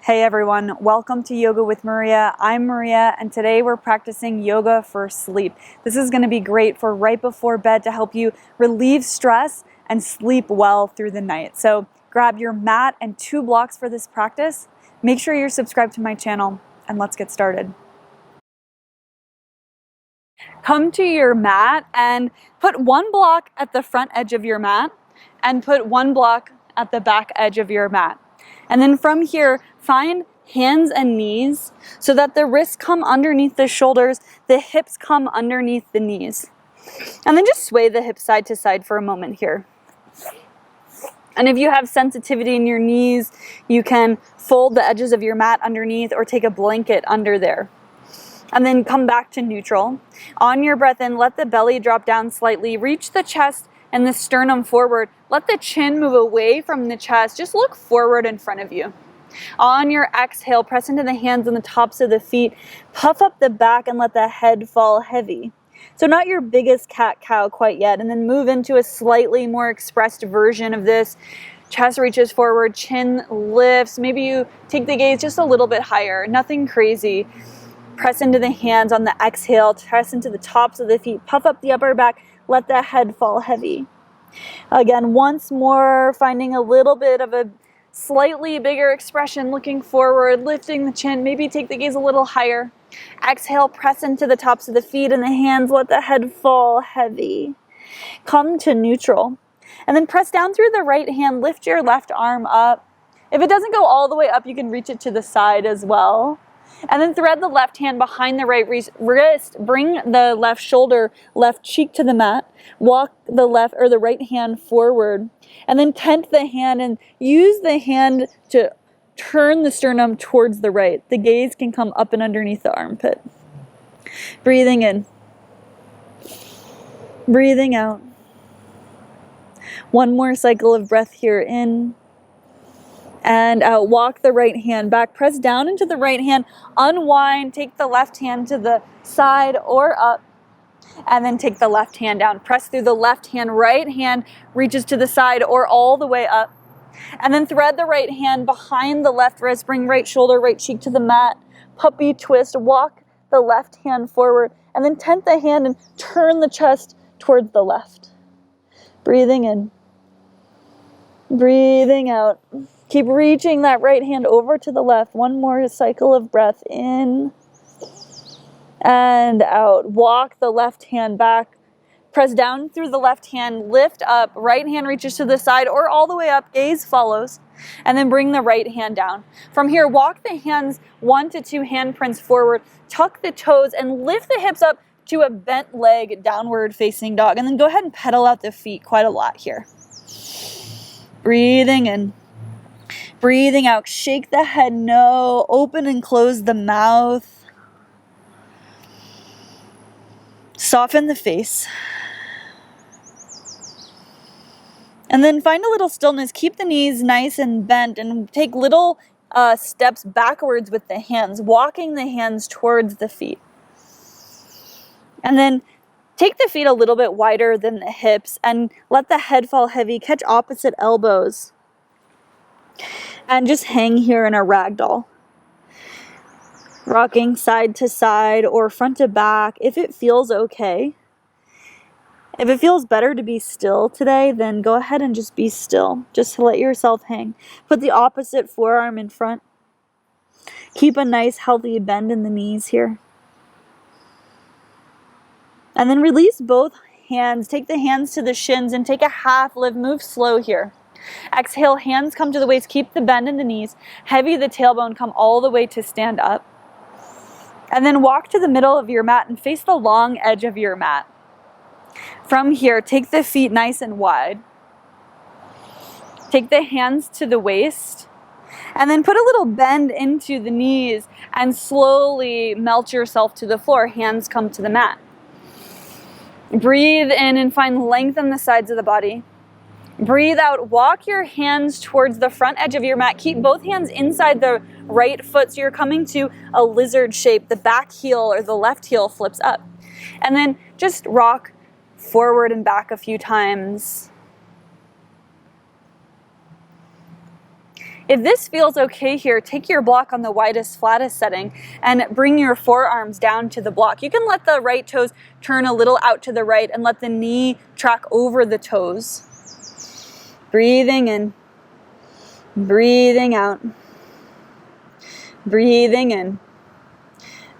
Hey everyone, welcome to Yoga with Maria. I'm Maria and today we're practicing yoga for sleep. This is going to be great for right before bed to help you relieve stress and sleep well through the night. So grab your mat and 2 blocks for this practice. Make sure you're subscribed to my channel and let's get started. Come to your mat and put 1 block at the front edge of your mat and put 1 block at the back edge of your mat. And then from here, find hands and knees so that the wrists come underneath the shoulders, the hips come underneath the knees. And then just sway the hips side to side for a moment here. And if you have sensitivity in your knees, you can fold the edges of your mat underneath or take a blanket under there. And then come back to neutral. On your breath in, let the belly drop down slightly, reach the chest and the sternum forward. Let the chin move away from the chest. Just look forward in front of you. On your exhale, press into the hands and the tops of the feet. Puff up the back and let the head fall heavy. So not your biggest cat-cow quite yet. And then move into a slightly more expressed version of this. Chest reaches forward, chin lifts. Maybe you take the gaze just a little bit higher. Nothing crazy. Press into the hands on the exhale. Press into the tops of the feet. Puff up the upper back. Let the head fall heavy. Again, once more, finding a little bit of a slightly bigger expression, looking forward, lifting the chin, maybe take the gaze a little higher. Exhale, press into the tops of the feet and the hands, let the head fall heavy. Come to neutral. And then press down through the right hand, lift your left arm up. If it doesn't go all the way up, you can reach it to the side as well. And then thread the left hand behind the right wrist. Bring the left shoulder, left cheek to the mat. Walk the left or the right hand forward. And then tent the hand and use the hand to turn the sternum towards the right. The gaze can come up and underneath the armpit. Breathing in. Breathing out. One more cycle of breath here in. And out. Walk the right hand back. Press down into the right hand. Unwind. Take the left hand to the side or up. And then take the left hand down. Press through the left hand. Right hand reaches to the side or all the way up. And then thread the right hand behind the left wrist. Bring right shoulder, right cheek to the mat. Puppy twist. Walk the left hand forward. And then tent the hand and turn the chest towards the left. Breathing in. Breathing out. Keep reaching that right hand over to the left. One more cycle of breath in and out. Walk the left hand back. Press down through the left hand. Lift up. Right hand reaches to the side or all the way up. Gaze follows. And then bring the right hand down. From here, walk the hands 1 to 2 handprints forward. Tuck the toes and lift the hips up to a bent leg downward facing dog. And then go ahead and pedal out the feet quite a lot here. Breathing in. Breathing out, shake the head no, open and close the mouth. Soften the face. And then find a little stillness. Keep the knees nice and bent and take little steps backwards with the hands, walking the hands towards the feet. And then take the feet a little bit wider than the hips and let the head fall heavy. Catch opposite elbows. And just hang here in a ragdoll. Rocking side to side or front to back if it feels okay. If it feels better to be still today, then go ahead and just be still. Just let yourself hang. Put the opposite forearm in front. Keep a nice healthy bend in the knees here. And then release both hands. Take the hands to the shins and take a half lift. Move slow here. Exhale, hands come to the waist. Keep the bend in the knees. Heavy the tailbone, come all the way to stand up. And then walk to the middle of your mat and face the long edge of your mat. From here, take the feet nice and wide. Take the hands to the waist. And then put a little bend into the knees and slowly melt yourself to the floor. Hands come to the mat. Breathe in and find length on the sides of the body. Breathe out. Walk your hands towards the front edge of your mat. Keep both hands inside the right foot so you're coming to a lizard shape. The back heel or the left heel flips up. And then just rock forward and back a few times. If this feels okay here, take your block on the widest, flattest setting and bring your forearms down to the block. You can let the right toes turn a little out to the right and let the knee track over the toes. Breathing in, breathing out, breathing in,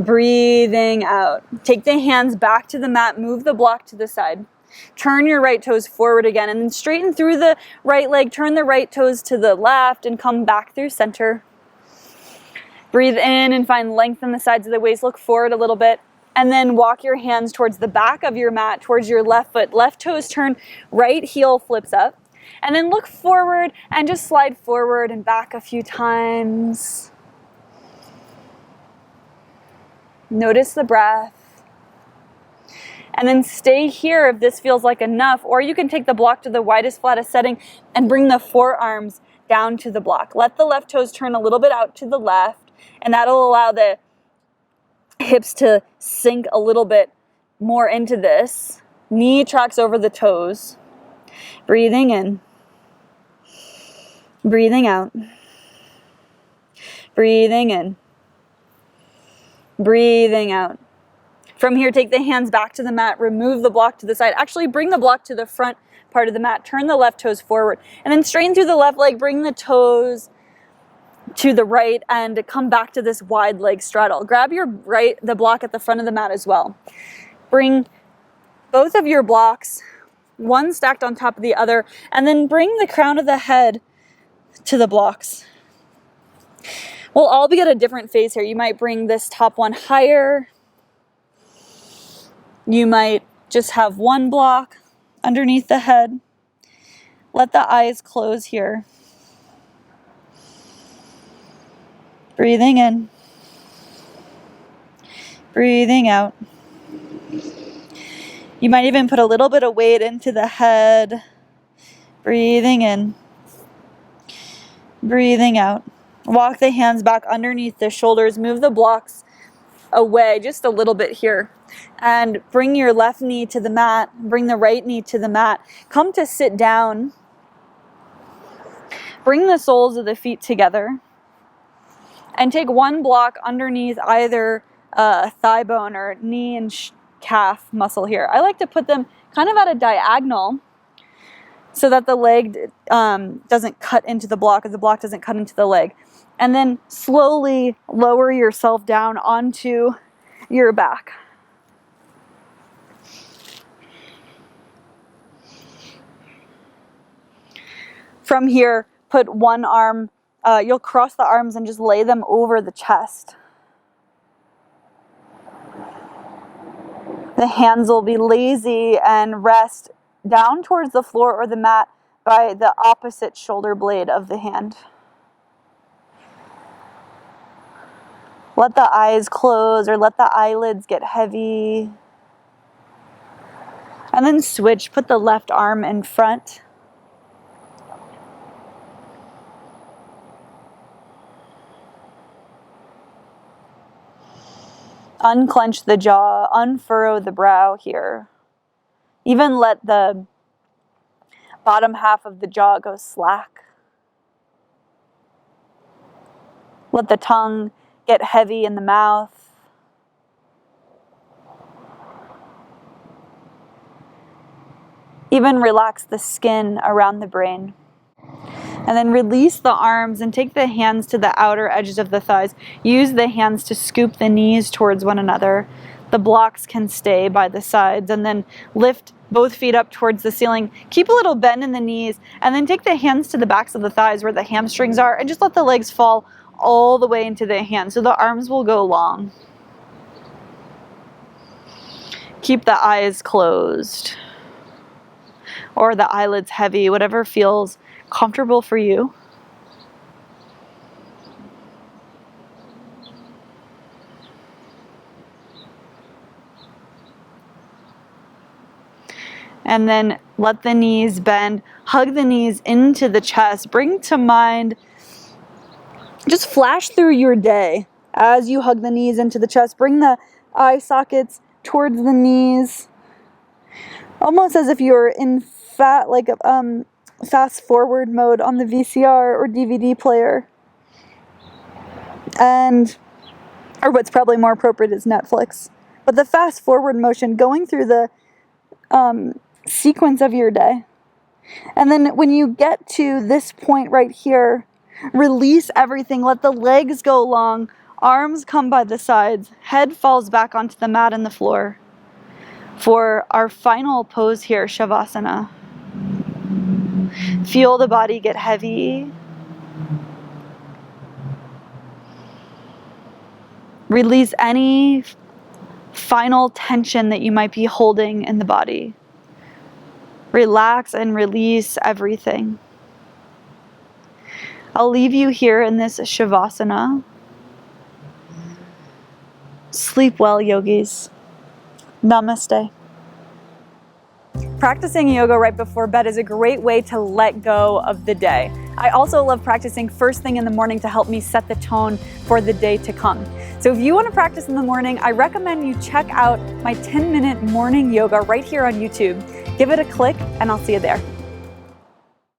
breathing out. Take the hands back to the mat, move the block to the side. Turn your right toes forward again and then straighten through the right leg. Turn the right toes to the left and come back through center. Breathe in and find length in the sides of the waist. Look forward a little bit and then walk your hands towards the back of your mat, towards your left foot. Left toes turn, right heel flips up. And then look forward and just slide forward and back a few times. Notice the breath. And then stay here if this feels like enough, or you can take the block to the widest, flattest setting and bring the forearms down to the block. Let the left toes turn a little bit out to the left, and that'll allow the hips to sink a little bit more into this. Knee tracks over the toes. Breathing in. Breathing out. Breathing in. Breathing out. From here, take the hands back to the mat, remove the block to the side. Actually, bring the block to the front part of the mat. Turn the left toes forward. And then straighten through the left leg. Bring the toes to the right and come back to this wide leg straddle. Grab the block at the front of the mat as well. Bring both of your blocks, one stacked on top of the other, and then bring the crown of the head to the blocks. We'll all be at a different phase here. You might bring this top one higher. You might just have one block underneath the head. Let the eyes close here. Breathing in. Breathing out. You might even put a little bit of weight into the head. Breathing in. Breathing out. Walk the hands back underneath the shoulders. Move the blocks away just a little bit here. And bring your left knee to the mat. Bring the right knee to the mat. Come to sit down. Bring the soles of the feet together. And take one block underneath either thigh bone or knee and calf muscle here. I like to put them kind of at a diagonal so that the leg doesn't cut into the block, or the block doesn't cut into the leg. And then slowly lower yourself down onto your back. From here, put one arm, you'll cross the arms and just lay them over the chest. The hands will be lazy and rest down towards the floor or the mat by the opposite shoulder blade of the hand. Let the eyes close or let the eyelids get heavy. And then switch, put the left arm in front. Unclench the jaw, unfurrow the brow here. Even let the bottom half of the jaw go slack. Let the tongue get heavy in the mouth. Even relax the skin around the brain. And then release the arms and take the hands to the outer edges of the thighs. Use the hands to scoop the knees towards one another. The blocks can stay by the sides. And then lift both feet up towards the ceiling. Keep a little bend in the knees. And then take the hands to the backs of the thighs where the hamstrings are. And just let the legs fall all the way into the hands. So the arms will go long. Keep the eyes closed. Or the eyelids heavy. Whatever feels comfortable for you. And then let the knees bend. Hug the knees into the chest. Bring to mind, just flash through your day as you hug the knees into the chest. Bring the eye sockets towards the knees. Almost as if you're in fast forward mode on the VCR or DVD player. Or what's probably more appropriate is Netflix. But the fast forward motion, going through the sequence of your day. And then when you get to this point right here, release everything, let the legs go long, arms come by the sides, head falls back onto the mat and the floor. For our final pose here, Shavasana. Feel the body get heavy. Release any final tension that you might be holding in the body. Relax and release everything. I'll leave you here in this Shavasana. Sleep well, yogis. Namaste. Practicing yoga right before bed is a great way to let go of the day. I also love practicing first thing in the morning to help me set the tone for the day to come. So if you want to practice in the morning, I recommend you check out my 10-minute morning yoga right here on YouTube. Give it a click and I'll see you there.